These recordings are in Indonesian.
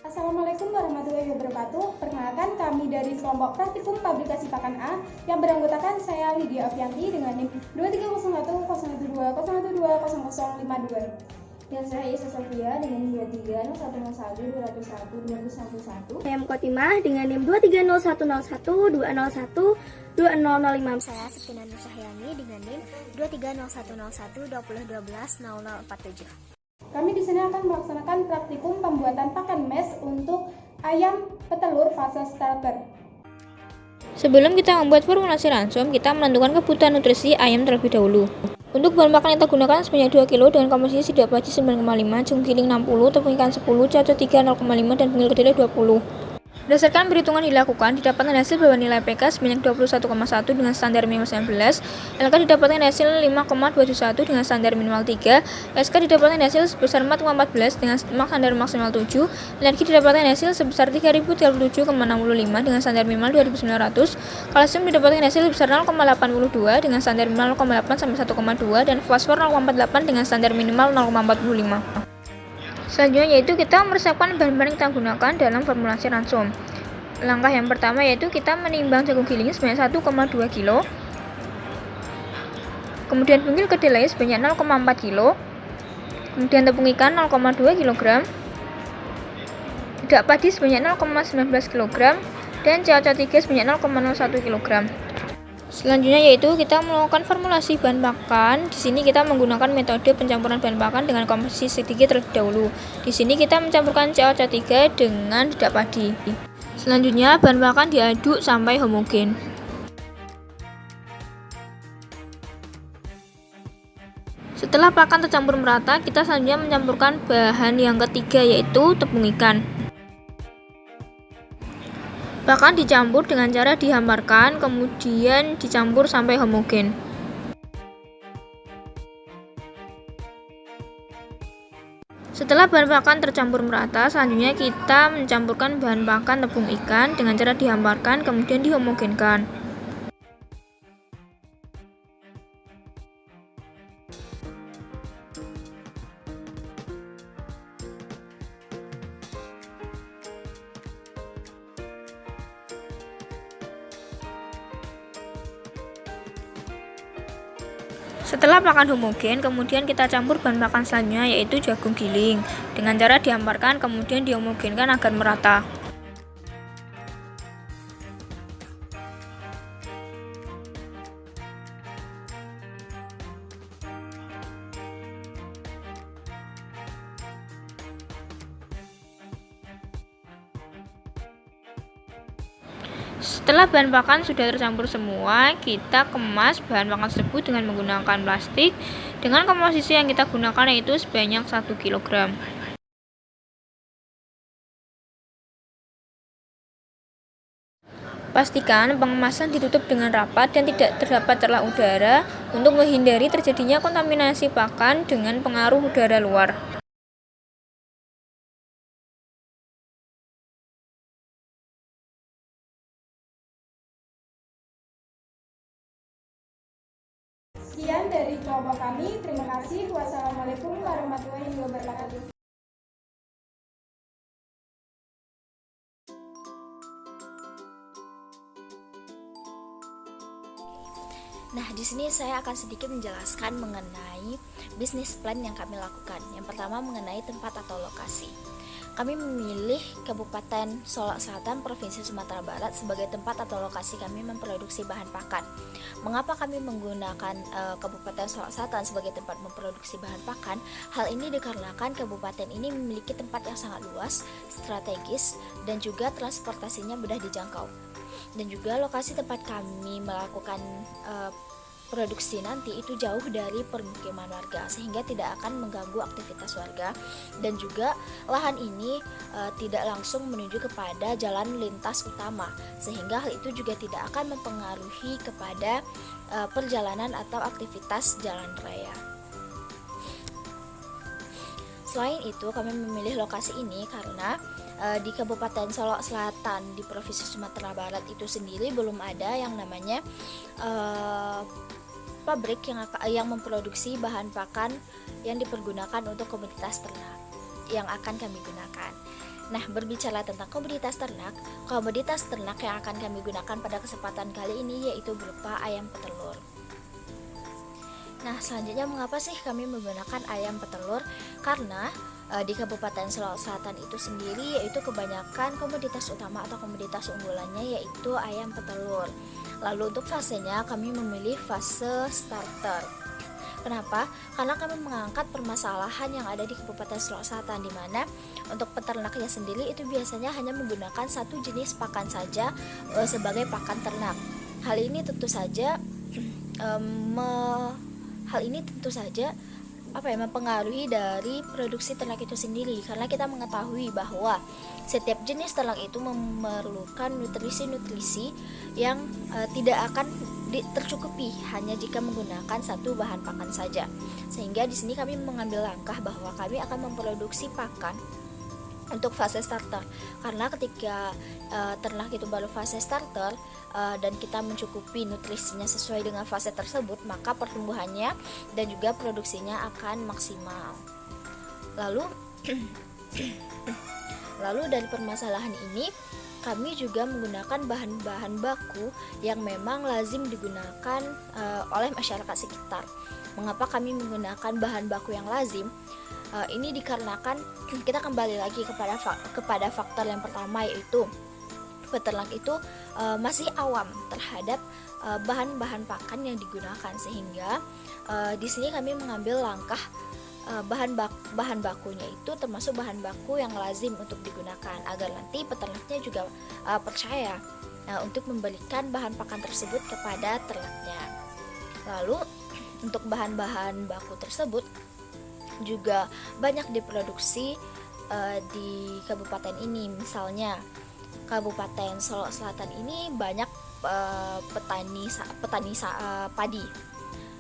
Assalamualaikum warahmatullahi wabarakatuh. Perkenalkan, kami dari kelompok Praktikum Pabrikasi Pakan A yang beranggotakan saya Lydia Afianti dengan NIM 23010120120052. Dan saya Isa Sofia dengan NIM 2301012001. Saya Mukotimah dengan NIM 23010120120005. Saya Septina Nursahyani dengan NIM 23010120120047. Kami di sini akan melaksanakan praktikum pembuatan pakan mes untuk ayam petelur fase starter. Sebelum kita membuat formulasi ransum, kita menentukan kebutuhan nutrisi ayam terlebih dahulu. Untuk bahan pakan yang kita gunakan sebanyak 2 kg dengan komposisi sidak padi 9,5, jagung giling 60, tepung ikan 10, cacah 3 0,5 dan pengil kedelai 20. Berdasarkan perhitungan dilakukan, didapatkan hasil bahwa nilai PK sebanyak 21,1 dengan standar minimal 19, LK didapatkan hasil 5,21 dengan standar minimal 3, SK didapatkan hasil sebesar 4,14 dengan standar maksimal 7, energi didapatkan hasil sebesar 3037,65 dengan standar minimal 2900, kalsium didapatkan hasil sebesar 0,82 dengan standar minimal 0,8 sampai 1,2 dan fosfor 0,48 dengan standar minimal 0,45. Selanjutnya yaitu kita mempersiapkan bahan-bahan yang kita gunakan dalam formulasi ransum. Langkah yang pertama yaitu kita menimbang jagung giling sebanyak 1,2 kg, kemudian pengil kedelai sebanyak 0,4 kg, kemudian tepung ikan 0,2 kg, sidak padi sebanyak 0,19 kg, dan cacah 3 sebanyak 0,01 kg. Selanjutnya yaitu kita melakukan formulasi bahan pakan. Di sini kita menggunakan metode pencampuran bahan pakan dengan komposisi sedikit terlebih dahulu. Di sini kita mencampurkan CaO3 dengan sidak padi. Selanjutnya bahan pakan diaduk sampai homogen. Setelah pakan tercampur merata, kita selanjutnya mencampurkan bahan yang ketiga yaitu tepung ikan. Pakan dicampur dengan cara dihamparkan, kemudian dicampur sampai homogen. Setelah bahan pakan tercampur merata, selanjutnya kita mencampurkan bahan pakan tepung ikan dengan cara dihamparkan, kemudian dihomogenkan. Setelah pakan homogen, kemudian kita campur bahan pakan selanjutnya yaitu jagung giling dengan cara dihamparkan kemudian dihomogenkan agar merata. Setelah bahan pakan sudah tercampur semua, kita kemas bahan pakan tersebut dengan menggunakan plastik dengan komposisi yang kita gunakan yaitu sebanyak 1 kg. Pastikan pengemasan ditutup dengan rapat dan tidak terdapat celah udara untuk menghindari terjadinya kontaminasi pakan dengan pengaruh udara luar. Sekian dari kelompok kami. Terima kasih. Wassalamualaikum warahmatullahi wabarakatuh. Nah, di sini saya akan sedikit menjelaskan mengenai bisnis plan yang kami lakukan. Yang pertama mengenai tempat atau lokasi. Kami memilih Kabupaten Solok Selatan, Provinsi Sumatera Barat sebagai tempat atau lokasi kami memproduksi bahan pakan. Mengapa kami menggunakan Kabupaten Solok Selatan sebagai tempat memproduksi bahan pakan? Hal ini dikarenakan kabupaten ini memiliki tempat yang sangat luas, strategis, dan juga transportasinya mudah dijangkau. Dan juga lokasi tempat kami melakukan produksi nanti itu jauh dari permukiman warga sehingga tidak akan mengganggu aktivitas warga, dan juga lahan ini tidak langsung menuju kepada jalan lintas utama sehingga hal itu juga tidak akan mempengaruhi kepada perjalanan atau aktivitas jalan raya. Selain itu, kami memilih lokasi ini karena di Kabupaten Solok Selatan di Provinsi Sumatera Barat itu sendiri belum ada yang namanya pabrik yang memproduksi bahan pakan yang dipergunakan untuk komoditas ternak yang akan kami gunakan. Nah, berbicara tentang komoditas ternak yang akan kami gunakan pada kesempatan kali ini yaitu berupa ayam petelur. Nah, selanjutnya mengapa sih kami menggunakan ayam petelur? Karena di Kabupaten Solok Selatan itu sendiri yaitu kebanyakan komoditas utama atau komoditas unggulannya yaitu ayam petelur. Lalu untuk fasenya kami memilih fase starter. Kenapa? Karena kami mengangkat permasalahan yang ada di Kabupaten Solok Selatan, di mana untuk peternaknya sendiri itu biasanya hanya menggunakan satu jenis pakan saja sebagai pakan ternak. Hal ini tentu saja mempengaruhi dari produksi ternak itu sendiri, karena kita mengetahui bahwa setiap jenis ternak itu memerlukan nutrisi-nutrisi yang tidak akan tercukupi hanya jika menggunakan satu bahan pakan saja. Sehingga di sini kami mengambil langkah bahwa kami akan memproduksi pakan untuk fase starter, karena ketika ternak itu baru fase starter dan kita mencukupi nutrisinya sesuai dengan fase tersebut, maka pertumbuhannya dan juga produksinya akan maksimal. Lalu dari permasalahan ini kami juga menggunakan bahan-bahan baku yang memang lazim digunakan oleh masyarakat sekitar. Mengapa kami menggunakan bahan baku yang lazim? Ini dikarenakan kita kembali lagi kepada faktor yang pertama, yaitu peternak itu masih awam terhadap bahan-bahan pakan yang digunakan, sehingga di sini kami mengambil langkah bahan bakunya itu termasuk bahan baku yang lazim untuk digunakan agar nanti peternaknya juga percaya untuk memberikan bahan pakan tersebut kepada ternaknya. Lalu untuk bahan-bahan baku tersebut juga banyak diproduksi di kabupaten ini. Misalnya Kabupaten Solok Selatan ini banyak petani padi.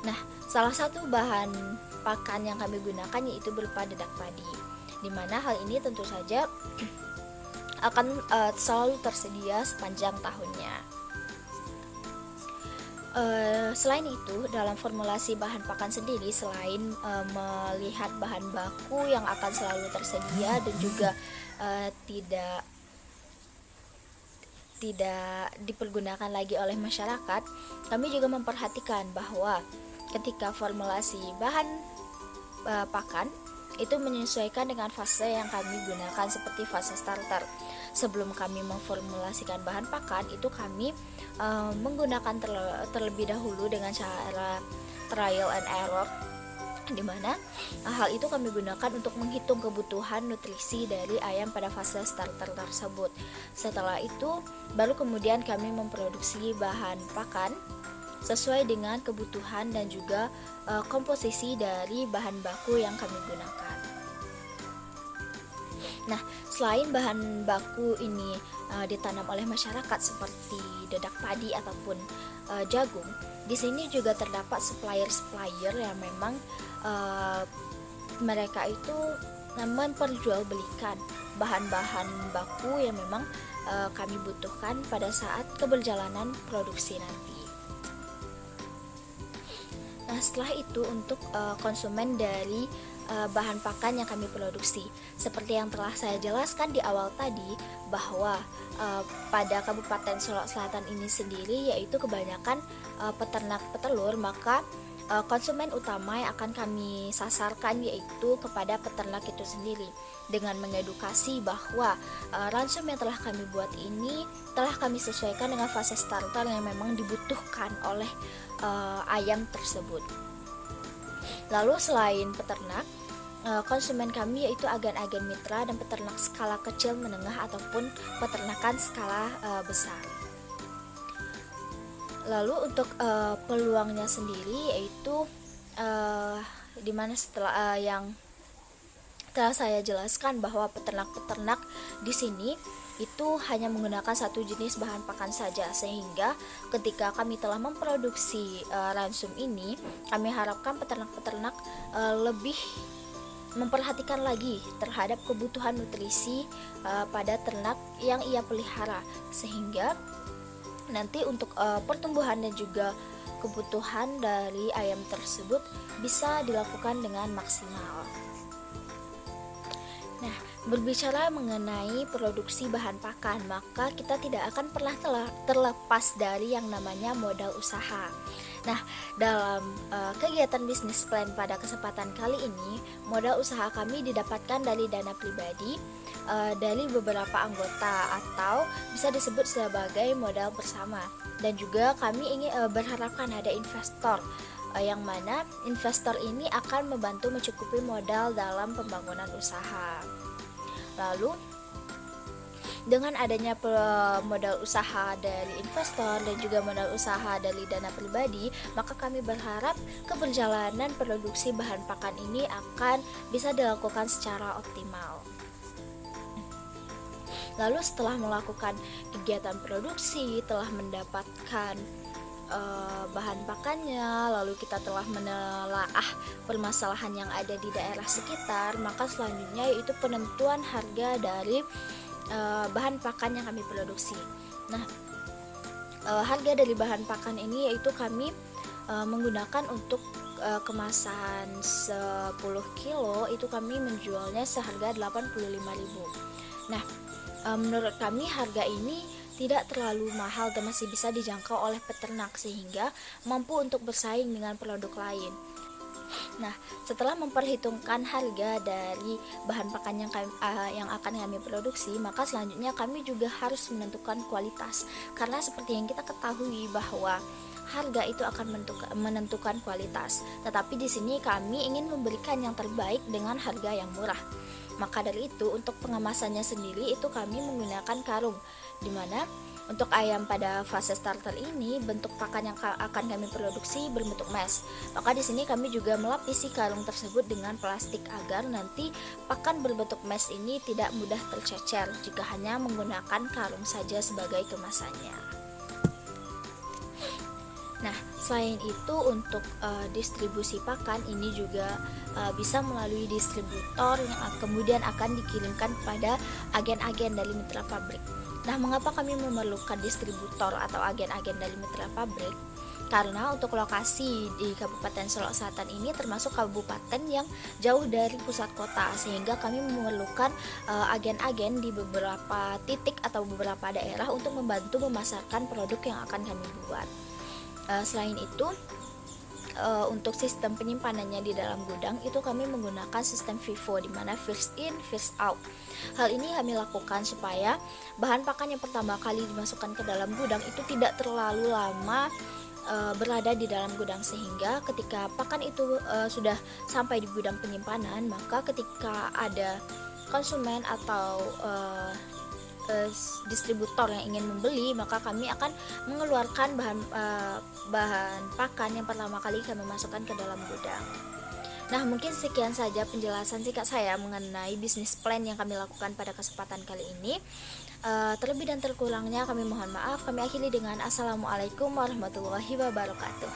Nah, salah satu bahan pakan yang kami gunakan yaitu berupa dedak padi, di mana hal ini tentu saja akan selalu tersedia sepanjang tahunnya. Selain itu, dalam formulasi bahan pakan sendiri, selain melihat bahan baku yang akan selalu tersedia dan juga tidak dipergunakan lagi oleh masyarakat, kami juga memperhatikan bahwa ketika formulasi bahan pakan itu menyesuaikan dengan fase yang kami gunakan seperti fase starter. Sebelum kami memformulasikan bahan pakan itu kami menggunakan terlebih dahulu dengan cara trial and error, di mana hal itu kami gunakan untuk menghitung kebutuhan nutrisi dari ayam pada fase starter tersebut. Setelah itu baru kemudian kami memproduksi bahan pakan sesuai dengan kebutuhan dan juga komposisi dari bahan baku yang kami gunakan. Nah, selain bahan baku ini ditanam oleh masyarakat seperti dedak padi ataupun jagung, di sini juga terdapat supplier yang memang mereka itu memperjualbelikan bahan-bahan baku yang memang kami butuhkan pada saat keberjalanan produksi nanti. Nah, setelah itu untuk konsumen dari bahan pakan yang kami produksi, seperti yang telah saya jelaskan di awal tadi, bahwa pada Kabupaten Solok Selatan ini sendiri yaitu kebanyakan peternak petelur, maka konsumen utama yang akan kami sasarkan yaitu kepada peternak itu sendiri, dengan mengedukasi bahwa ransum yang telah kami buat ini telah kami sesuaikan dengan fase starter yang memang dibutuhkan oleh ayam tersebut. Lalu selain peternak, konsumen kami yaitu agen-agen mitra dan peternak skala kecil menengah ataupun peternakan skala besar. Lalu untuk peluangnya sendiri yaitu dimana setelah yang telah saya jelaskan bahwa peternak-peternak di sini itu hanya menggunakan satu jenis bahan pakan saja, sehingga ketika kami telah memproduksi ransum ini, kami harapkan peternak-peternak lebih memperhatikan lagi terhadap kebutuhan nutrisi pada ternak yang ia pelihara, sehingga nanti untuk pertumbuhan dan juga kebutuhan dari ayam tersebut bisa dilakukan dengan maksimal. Nah, berbicara mengenai produksi bahan pakan, maka kita tidak akan pernah terlepas dari yang namanya modal usaha. Nah, dalam kegiatan bisnis plan pada kesempatan kali ini, modal usaha kami didapatkan dari dana pribadi, dari beberapa anggota, atau bisa disebut sebagai modal bersama. Dan juga kami ingin berharapkan ada investor, yang mana investor ini akan membantu mencukupi modal dalam pembangunan usaha. Lalu dengan adanya modal usaha dari investor dan juga modal usaha dari dana pribadi, maka kami berharap keberjalanan produksi bahan pakan ini akan bisa dilakukan secara optimal. Lalu setelah melakukan kegiatan produksi, telah mendapatkan bahan pakannya, lalu kita telah menelaah permasalahan yang ada di daerah sekitar, maka selanjutnya yaitu penentuan harga dari bahan pakan yang kami produksi. Nah, harga dari bahan pakan ini yaitu kami menggunakan untuk kemasan 10 kilo itu kami menjualnya seharga 85.000. Nah, menurut kami harga ini tidak terlalu mahal dan masih bisa dijangkau oleh peternak sehingga mampu untuk bersaing dengan produk lain. Nah, setelah memperhitungkan harga dari bahan pakan yang akan kami produksi, maka selanjutnya kami juga harus menentukan kualitas. Karena seperti yang kita ketahui bahwa harga itu akan menentukan kualitas. Tetapi di sini kami ingin memberikan yang terbaik dengan harga yang murah. Maka dari itu untuk pengemasannya sendiri itu kami menggunakan karung, di mana untuk ayam pada fase starter ini bentuk pakan yang akan kami produksi berbentuk mesh. Maka di sini kami juga melapisi karung tersebut dengan plastik agar nanti pakan berbentuk mesh ini tidak mudah tercecer jika hanya menggunakan karung saja sebagai kemasannya. Nah, selain itu untuk distribusi pakan ini juga bisa melalui distributor yang kemudian akan dikirimkan kepada agen-agen dari mitra pabrik. Nah, mengapa kami memerlukan distributor atau agen-agen dari mitra pabrik? Karena untuk lokasi di Kabupaten Solok Selatan ini termasuk kabupaten yang jauh dari pusat kota, sehingga kami memerlukan agen-agen di beberapa titik atau beberapa daerah untuk membantu memasarkan produk yang akan kami buat. Selain itu, untuk sistem penyimpanannya di dalam gudang itu kami menggunakan sistem FIFO, di mana first in, first out. Hal ini kami lakukan supaya bahan pakan yang pertama kali dimasukkan ke dalam gudang itu tidak terlalu lama berada di dalam gudang, sehingga ketika pakan itu sudah sampai di gudang penyimpanan, maka ketika ada konsumen atau distributor yang ingin membeli, maka kami akan mengeluarkan bahan pakan yang pertama kali kami masukkan ke dalam gudang. Nah, mungkin sekian saja penjelasan singkat saya mengenai bisnis plan yang kami lakukan pada kesempatan kali ini. Terlebih dan terkurangnya kami mohon maaf. Kami akhiri dengan Assalamualaikum warahmatullahi wabarakatuh.